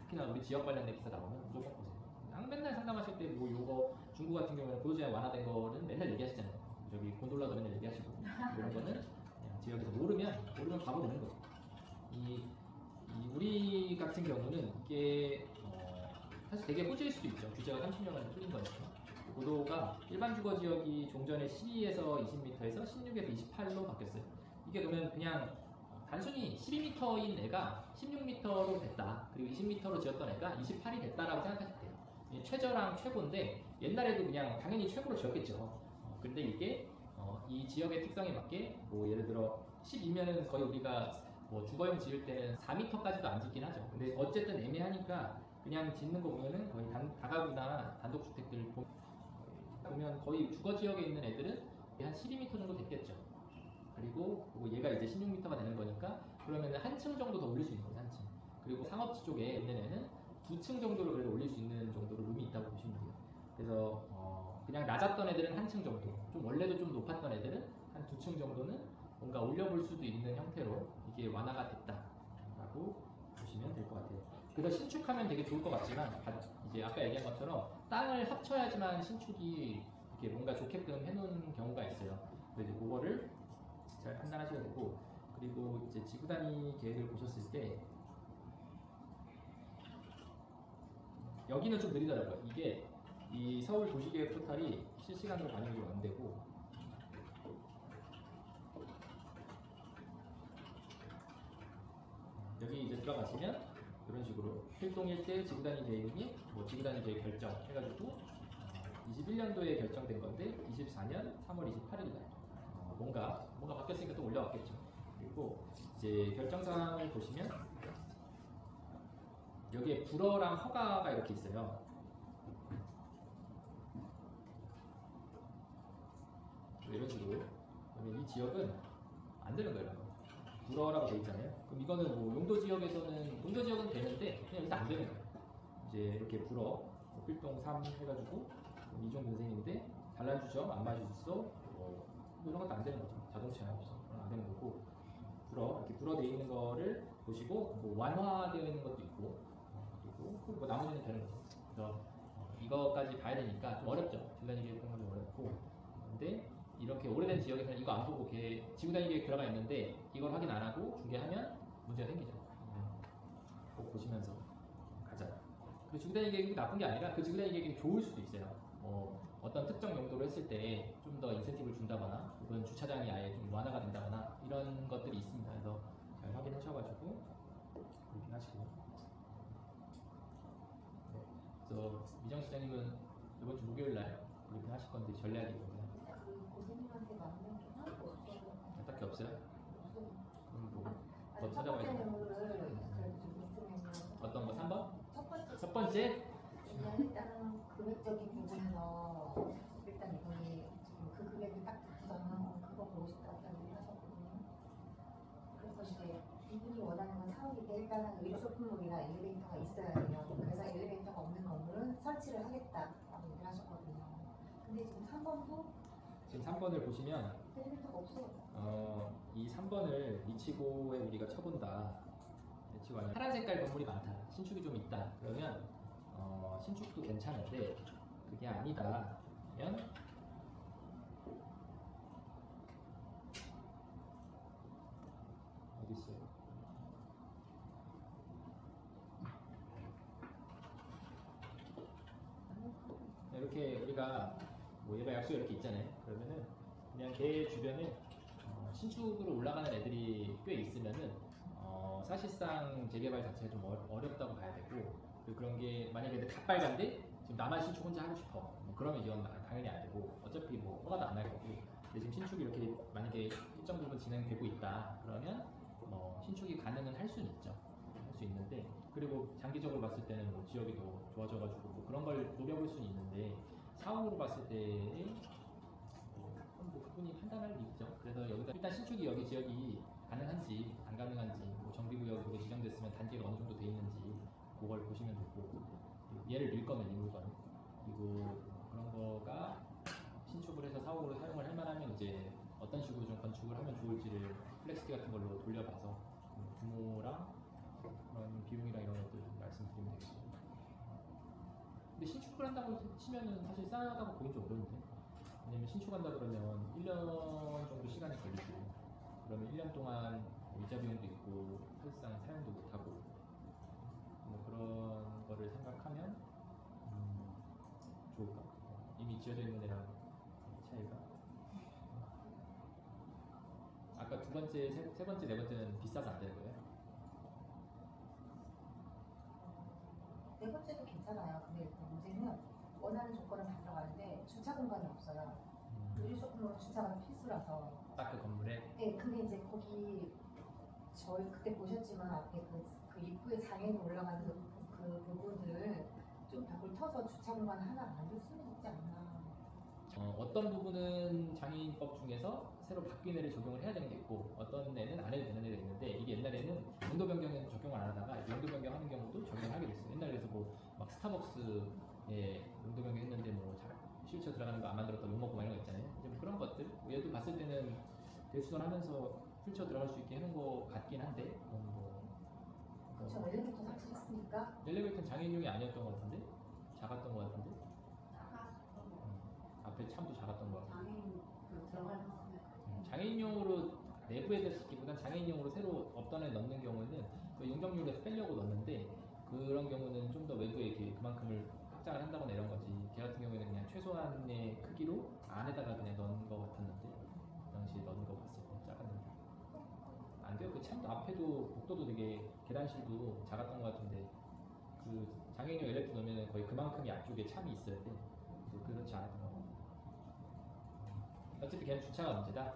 특히나 우리 지역 관련된 기사 나오면 무조건 보세요. 그냥 맨날 상담하실 때 뭐 요거 중구 같은 경우는 보도제한 완화된 거는 맨날 얘기하시잖아요. 저기 곤돌라도 맨날 얘기하시고 이런 거는 그냥 지역에서 모르면 바보 되는 거죠. 우리 같은 경우는 이게 사실 되게 호재일 수도 있죠. 규제가 30년간 틀린 거니까. 고도가 일반 주거 지역이 종전에 12에서 20m에서 16에서 28로 바뀌었어요. 이게 그러면 그냥 단순히 12m인 애가 16m로 됐다. 그리고 20m로 지었던 애가 28이 됐다라고 생각하시면 돼요. 이게 최저랑 최고인데 옛날에도 그냥 당연히 최고로 지었겠죠. 근데 이게 이 지역의 특성에 맞게 뭐 예를 들어 12면은 거의 우리가 뭐 주거용 지을 때는 4m까지도 안 짓긴 하죠. 근데 어쨌든 애매하니까 그냥 짓는 거 보면은 거의 다가구나 단독주택들 보면 거의 주거 지역에 있는 애들은 한 12m 정도 됐겠죠. 그리고 얘가 이제 16m가 되는 거니까 그러면 한 층 정도 더 올릴 수 있는 거죠, 한 층. 그리고 상업지 쪽에 있는 애는 2층 정도를 그래도 올릴 수 있는 정도로 룸이 있다고 보시면 돼요. 그래서 그냥 낮았던 애들은 한 층 정도, 좀 원래도 좀 높았던 애들은 한 2층 정도는 뭔가 올려볼 수도 있는 형태로 이게 완화가 됐다라고 보시면 될 것 같아요. 그래서 신축하면 되게 좋을 것 같지만 이제 아까 얘기한 것처럼 땅을 합쳐야지만 신축이 이렇게 뭔가 좋게끔 해놓은 경우가 있어요. 그래서 그거를 잘 판단하셔야 되고 그리고 이제 지구 단위 계획을 보셨을 때 여기는 좀 느리더라고요. 이게 이 서울 도시계획 포털이 실시간으로 반영이 안 되고 여기 이제 들어가시면 이런 식으로 필동 일대 지구단위 계획 및 지구단위 계획 결정 해가지고 21년도에 결정된 건데 24년 3월 28일 날 뭔가 바뀌었으니까 또 올라왔겠죠. 그리고 이제 결정사항을 보시면 여기에 불어랑 허가가 이렇게 있어요. 이런 식으로. 그러면 이 지역은 안 되는 거예요. 불어라고 되어 있잖아요. 그럼 이거는 뭐 용도 지역은 되는데 그냥 여기서 안 되는 거예요. 이제 이렇게 불어 필동 3 해가지고 이종 근생인데 단란주점 안마주소 뭐 이런 것도 안 되는 거죠. 자동차 안 되는 거고 이렇게 불어되어 있는 거를 보시고 뭐 완화되어 있는 것도 있고 그리고 뭐 나머지는 되는 거죠. 그래서 이거까지 봐야 되니까 좀 어렵죠. 지구단위 계획 공부는 좀 어렵고 근데 이렇게 오래된 지역에서는 이거 안 보고 지구단위 계획 들어가 있는데 이걸 확인 안 하고 중개하면 문제가 생기죠. 꼭 보시면서 가자. 그리고 지구단위 계획이 나쁜 게 아니라 그 지구단위 계획이 좋을 수도 있어요. 어떤 특정 용도로 했을 때 좀 더 인센티브를 준다거나 혹은 주차장이 아예 좀 완화가 된다거나 이런 것들이 있습니다. 그래서 잘 확인하셔가지고 그렇게 하시고 네. 그래서 미정 시장님은 이번 주 목요일 날 그렇게 하실 건데 전략이 뭐냐? 고객님한테 맞는 게 하나도 없어요. 딱히 없어요? 그럼 뭐 더 첫 찾아봐야 번째 돼요. 내용을 그래도 좀 있으면요. 어떤 거 3번? 첫 번째. 첫 번째? 일단은 금액적인 부분에서 일단 이분이 지금 그 금액을 딱 듣고서는 그거 보고 싶다고 얘기를 하셨거든요. 그래서 이제 이분이 원하는 건 사업인데 일단은 의료 쇼핑몰이나 엘리베이터가 있어야 돼요. 그래서 엘리베이터가 없는 건물은 설치를 하겠다라고 얘기를 하셨거든요. 근데 지금 3번도 지금 3번을 보시면 엘리베이터가 없어요. 이 3번을 미치고에 우리가 쳐본다. 미치고 아니라 파란 색깔 건물이 많다. 신축이 좀 있다. 그러면 신축도 괜찮은데 그게 아니다. 그러면 어디 있어요? 이렇게 우리가 뭐 얘가 약수가 이렇게 있잖아요. 그러면은 그냥 걔 주변에 신축으로 올라가는 애들이 꽤 있으면은 사실상 재개발 자체가 좀 어렵다고 봐야 되고, 그리고 그런 게 만약에 다 빨간데 지금 나만 신축 혼자 하고 싶어, 뭐 그러면 이건 당연히 안 되고, 어차피 뭐 허가도 안 날 거고. 근데 지금 신축이 이렇게 만약에 일정 부분 진행되고 있다 그러면 신축이 가능은 할 수는 있죠. 할 수 있는데, 그리고 장기적으로 봤을 때는 뭐 지역이 더 좋아져가지고 뭐 그런 걸 노려볼 수는 있는데, 사업으로 봤을 때에 그건 뭐 그분이 판단할 일이죠. 그래서 여기다 일단 신축이 여기 지역이 가능한지 안 가능한지, 뭐 정비구역으로 지정됐으면 단계가 어느 정도 돼 있는지 그걸 보시면 되고, 얘를 밀 거면 이 물건, 그리고 그런 거가 신축을 해서 사업으로 사용을 할 만하면 이제 어떤 식으로 좀 건축을 하면 좋을지를 플렉시티 같은 걸로 돌려봐서 규모랑 그런 비용이랑 이런 것들 좀 말씀드리면 되겠고. 근데 신축을 한다고 치면은 사실 싸다고 보긴 좀 어려운데, 왜냐면 신축한다 그러면 1년 정도 시간이 걸리고, 그러면 1년 동안 이자 비용도 있고 사실상 사용도 못하고, 뭐 그런 거를 생각하면 좋을까? 이미 지어져 있는 애랑 차이가. 아까 두 번째, 세 번째, 네 번째는 비싸서 안 되는 거예요? 네 번째도 괜찮아요. 근데 일단 문제는 원하는 조건은 다 들어가는데 주차 공간이 없어요. 우리 조금은 주차가 필수라서. 딱 그 건물에. 네, 근데 이제 거기 저희 그때 보셨지만 앞에 그 입구에 장애인 올라가는 그 부분을 좀 벽을 터서 주차 공간 하나 만들 수는 있지 않나. 어떤 부분은 장애인법 중에서 새로 바뀐 애를 적용을 해야 되는 게 있고, 어떤 애는 안 해도 되는 애가 있는데, 이게 옛날에는 용도 변경에는 적용을 안 하다가 용도 변경하는 경우도 적용을 하게 됐어요. 옛날에 그래서 뭐 막 스타벅스에 용도 변경했는데 뭐 휠체어 들어가는 거 안 만들었다 욕 먹고 막 이런 거 있잖아요. 이제 뭐 그런 것들, 얘도 봤을 때는 대수선하면서 휠체어 들어갈 수 있게 해놓은 거 같긴 한데, 그렇죠. 엘리베이터 설치했으니까. 엘리베이터는 장애인용이 아니었던 것 같은데, 작았던 것 같은데, 앞에 참도 작았던 것 같고. 장애인용으로 내부에 듣기보단 장애인용으로 새로 없던 애 넣는 경우는 그 용적률에서 빼려고 넣는데, 그런 경우는 좀 더 외부에 이렇게 그만큼을 확장을 한다거나 이런 거지. 걔 같은 경우에는 그냥 최소한의 크기로 안에다가 그냥 넣은 거 같았는데, 그 당시에 넣은 거 봤을 때 작았는데 안 돼요. 그 참도 앞에도 복도도 되게 계단실도 작았던 것 같은데, 그 장애인용 엘리베이터 넣으면 거의 그만큼이 앞쪽에 참이 있어야 돼. 그렇지 않았던 거 같아요. 어쨌든 걔는 주차가 문제다.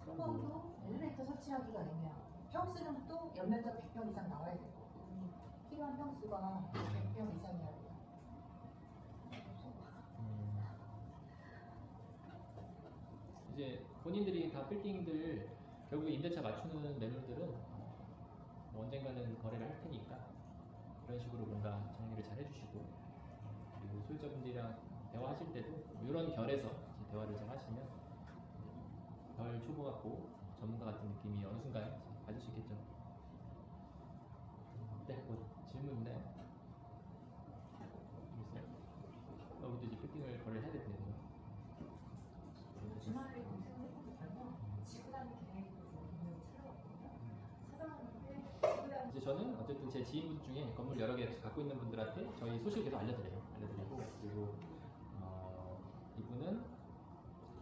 3번도 엘리베이터 설치하기가 애매해요. 평수는 또 연면적 100평 이상 나와야 되고, 필요한 평수가 100평 이상이어야 돼요. 이제 본인들이 다 빌딩들 결국에 임대차 맞추는 매물들은 뭐 언젠가는 거래를 할 테니까 그런 식으로 뭔가 정리를 잘 해주시고, 그리고 소유자분들이랑 대화하실 때도 뭐 이런 결에서 이제 대화를 잘 하시면 별 초보 같고 전문가 같은 느낌이 어느 순간 받을 수 있겠죠. 네, 뭐 질문 있나요? 있어요? 우리도 이제 빌딩을 거래를 해야 되거든요. 주말에 검색해보고 지구 단위 계획으로 있는 차로거든요. 찾아봤는데 이제 저는 어쨌든 제 지인분 중에 건물 여러 개 갖고 있는 분들한테 저희 소식을 계속 알려드리고, 그리고 이분은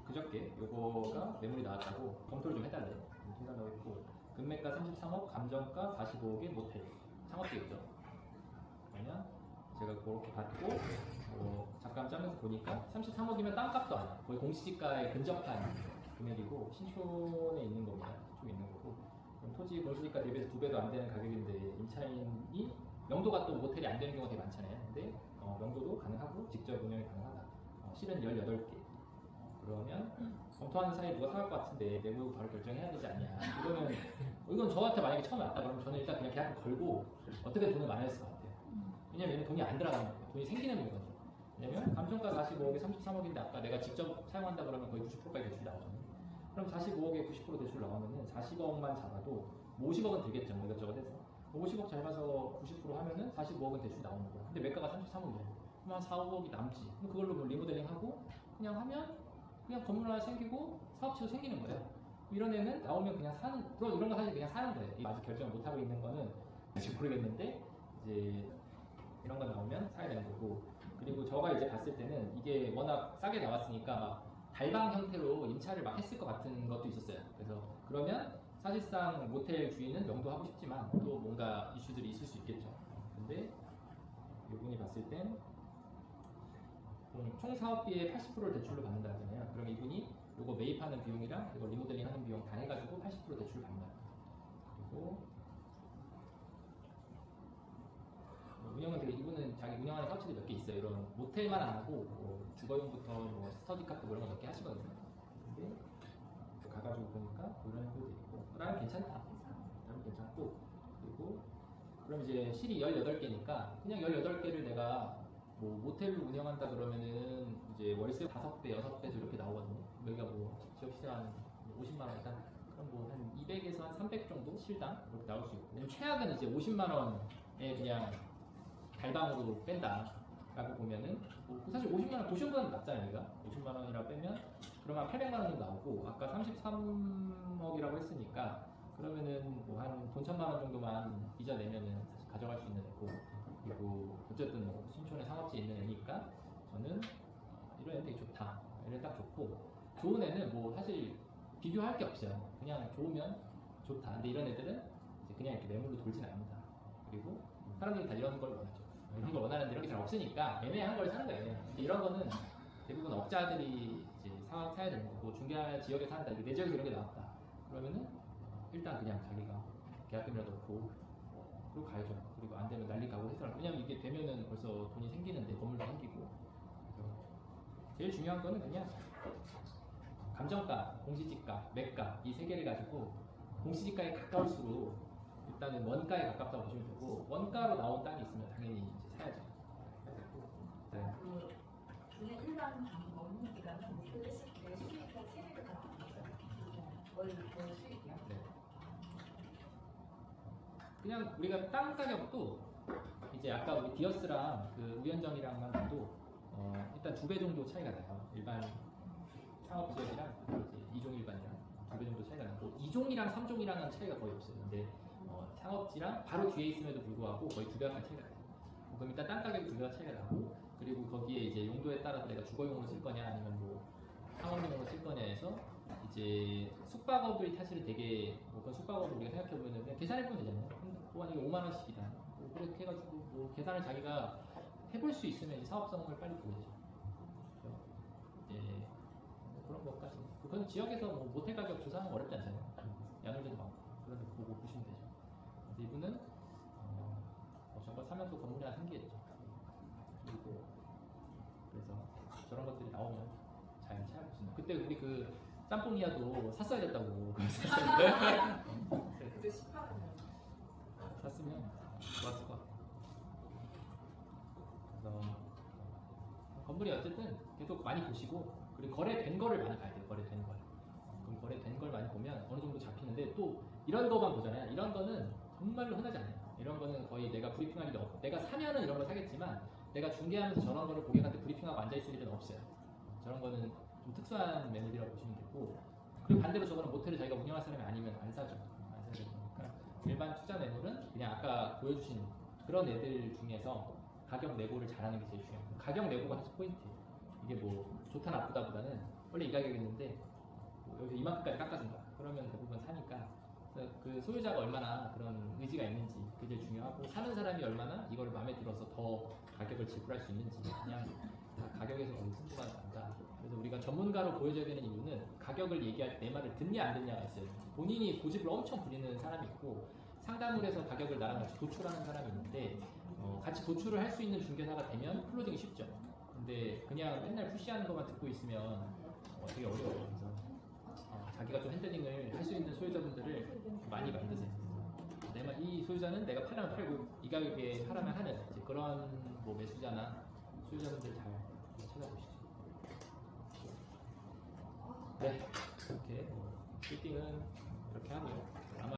그저께 요거가 매물이 나왔다고 검토를 좀 해달래요. 통장하고 있고, 금매가 33억, 감정가 45억의 모텔, 창업되겠죠. 그러면 제가 그렇게 받고 잠깐 짜면서 보니까 33억이면 땅값도 아니야. 거의 공시지가에 근접한 금액이고 신촌에 있는 겁니다. 신촌에 있는 거고, 그럼 토지 공시지가 대비해서 2배도 안 되는 가격인데 임차인이 명도가 또 모텔이 안 되는 경우가 되게 많잖아요. 근데 명도도 가능하고 직접 운영이 가능하다. 실은 18개. 그러면 검토하는 사이에 누가 사갈 것 같은데 내부 바로 결정해야 되지 않냐. 이건 저한테 만약에 처음에 왔다 그러면 저는 일단 그냥 계약을 걸고 어떻게 돈을 많이 했을 것 같아요. 왜냐면 얘는 돈이 안 들어가는 거예요. 돈이 생기는 물건이죠. 왜냐면 감정가 45억에 33억인데 아까 내가 직접 사용한다 그러면 거의 90%까지 대출이 나오잖아요. 그럼 45억에 90% 대출 나오면은 40억만 잡아도 50억은 들겠죠. 뭐 이것저것 해서 50억 잡아서 90% 하면은 45억은 대출이 나오는 거야. 근데 매가가 33억이에요. 그럼 한 4, 5억이 남지. 그럼 그걸로 뭐 리모델링하고 그냥 하면 그냥 건물 하나 생기고 사업체도 생기는 거예요. 이런 애는 나오면 그냥 사는, 그럼 이런 거 사실 그냥 사는 거예요. 아직 결정을 못 하고 있는 거는 아직 모르겠는데, 이제 이런 거 나오면 사야 되는 거고, 그리고 저가 이제 봤을 때는 이게 워낙 싸게 나왔으니까 막 달방 형태로 임차를 막 했을 것 같은 것도 있었어요. 그래서 그러면 사실상 모텔 주인은 명도하고 싶지만 또 뭔가 이슈들이 있을 수 있겠죠. 근데 이분이 봤을 땐 총 사업비의 80%를 대출로 받는다 하잖아요. 그럼 이분이 이거 매입하는 비용이랑 이거 리모델링 하는 비용 다 해가지고 80% 대출을 받는다. 그리고 운영은 되게 이분은 자기 운영하는 사업체들이 몇 개 있어요. 이런 모텔만 안 하고 뭐 주거용부터 뭐 스터디 카페 뭐 이런 거 몇 개 하시거든요. 근데 가가지고 보니까 이런 것도 있고 나름 괜찮다. 나름 괜찮고 그리고 그럼 이제 실이 18개니까 그냥 18개를 내가 뭐 모텔로 운영한다 그러면은 이제 월세 5배, 6배도 이렇게 나오거든요. 여기가 뭐 지역 시세 한 50만 원 일단 그럼 뭐 한 200에서 한 300 정도 실당 이렇게 나올 수 있고 최악은 이제 50만 원에 그냥 달방으로 뺀다라고 보면은 뭐 사실 50만 원 고시원보다는 낮잖아요. 여기가 50만 원이라 빼면 그러면 800만 원 정도 나오고 아까 33억이라고 했으니까 그러면은 뭐 한 돈 1,000만 원 정도만 이자 내면은 사실 가져갈 수 있는 애고 그리고 어쨌든 뭐 신촌에 상업지에 있는 애니까 저는 이런 애 되게 좋다. 이런 애 딱 좋고 좋은 애는 뭐 사실 비교할 게 없어요. 그냥 좋으면 좋다. 근데 이런 애들은 이제 그냥 이렇게 매물로 돌진 않는다. 그리고 사람들이 다 이런 걸 원하죠. 이런 걸 원하는데 이런 게 잘 없으니까 애매한 걸 사는 거예요. 이런 거는 대부분 업자들이 이제 사야 되는 거고 중개 지역에 산다. 내 지역에서 이런 게 나왔다. 그러면은 일단 그냥 자기가 계약금이라도 넣고 그리고 가야죠. 그리고 안 되면 난리 가고 해서 왜냐면 이게 되면은 벌써 돈이 생기는데 건물도 생기고 그래서 제일 중요한 거는 그냥 감정가, 공시지가, 매가 이 세 개를 가지고 공시지가에 가까울수록 일단은 원가에 가깝다고 보시면 되고 원가로 나온 땅이 있으면 당연히 이제 사야죠. 네. 그냥 일반 먹는기라는 모텔 했을 때 수익이 한 3배가 더 나왔어요. 월 수익이요. 네. 그냥 우리가 땅 가격도 이제 아까 우리 디어스랑 그 우연정이랑만 봐도 일단 2배 정도 차이가 나요. 일반 상업 지역이랑 이제 2종 일반이랑 2배 정도 차이가 나고 2종이랑 3종이랑은 차이가 거의 없어요. 근데 상업지랑 바로 뒤에 있음에도 불구하고 거의 2배가 차이가 나요. 그럼 일단 땅 가격이 2배가 차이가 나고 그리고 거기에 이제 용도에 따라서 내가 주거용으로 쓸 거냐 아니면 뭐 상업용으로 쓸 거냐 해서 이제 숙박업을 사실 되게 그건 숙박업을 우리가 생각해보면 그냥 계산해보면 되잖아요. 뭐 만약에 5만 원씩이다. 뭐 그렇게 해가지고 뭐 계산을 자기가 해볼 수 있으면 이제 사업성을 빨리 보게 되죠. 이제 뭐 그런 것까지. 그건 지역에서 뭐 모텔 가격 조사하는 거 어렵지 않잖아요. 야놀자도 많고 그런 데 보고 보시면 되죠. 근데 이분은 저거 사면 또 건물이 하나 생기겠죠. 그리고 그래서 저런 것들이 나오면 잘 찾아보시면 그때 우리 그 짬뽕이야도 샀어야 됐다고 샀었는데 그때 18원. 샀으면 좋았을 것 같아요. 그래서 건물이 어쨌든 계속 많이 보시고 그리고 거래된 거를 많이 봐야 돼요. 거래된 걸. 그럼 거래된 걸 많이 보면 어느 정도 잡히는데 또 이런 거만 보잖아요. 이런 거는 정말로 흔하지 않아요. 이런 거는 거의 내가 브리핑할 일이 없고 내가 사면은 이런 걸 사겠지만 내가 중개하면서 저런 거를 고객한테 브리핑하고 앉아있을 일은 없어요. 저런 거는 좀 특수한 매물이라고 보시면 되고 그리고 반대로 저거는 모텔을 자기가 운영할 사람이 아니면 안 사죠. 안 사야 되니까 일반 투자 매물은 그냥 아까 보여주신 그런 애들 중에서 가격 내고를 잘하는 게 제일 중요해요. 가격 내고가 사실 포인트예요. 이게 뭐 좋다 나쁘다 보다는 원래 이 가격이었는데 뭐 여기서 이만큼까지 깎아준다. 그러면 대부분 사니까 그 소유자가 얼마나 그런 의지가 있는지 그게 제일 중요하고 사는 사람이 얼마나 이걸 마음에 들어서 더 가격을 지불할 수 있는지 그냥 가격에서 거의 승부가 난다. 그래서 우리가 전문가로 보여줘야 되는 이유는 가격을 얘기할 때 내 말을 듣냐 안 듣냐가 있어요. 본인이 고집을 엄청 부리는 사람이 있고 상담을 해서 가격을 나랑 같이 도출하는 사람이 있는데 같이 도출을 할 수 있는 중개사가 되면 클로징이 쉽죠. 근데 그냥 맨날 푸시하는 것만 듣고 있으면 되게 어려워요. 그래서 자기가 좀 핸들링을 할 수 있는 소유자분들을 많이 만드세요. 이 소유자는 내가 팔려면 팔고 이 가격에 하라면 하는 이제 그런 뭐 매수자나 소유자분들 잘 찾아보시죠. 네, 이렇게 빌딩은 이렇게 하고요.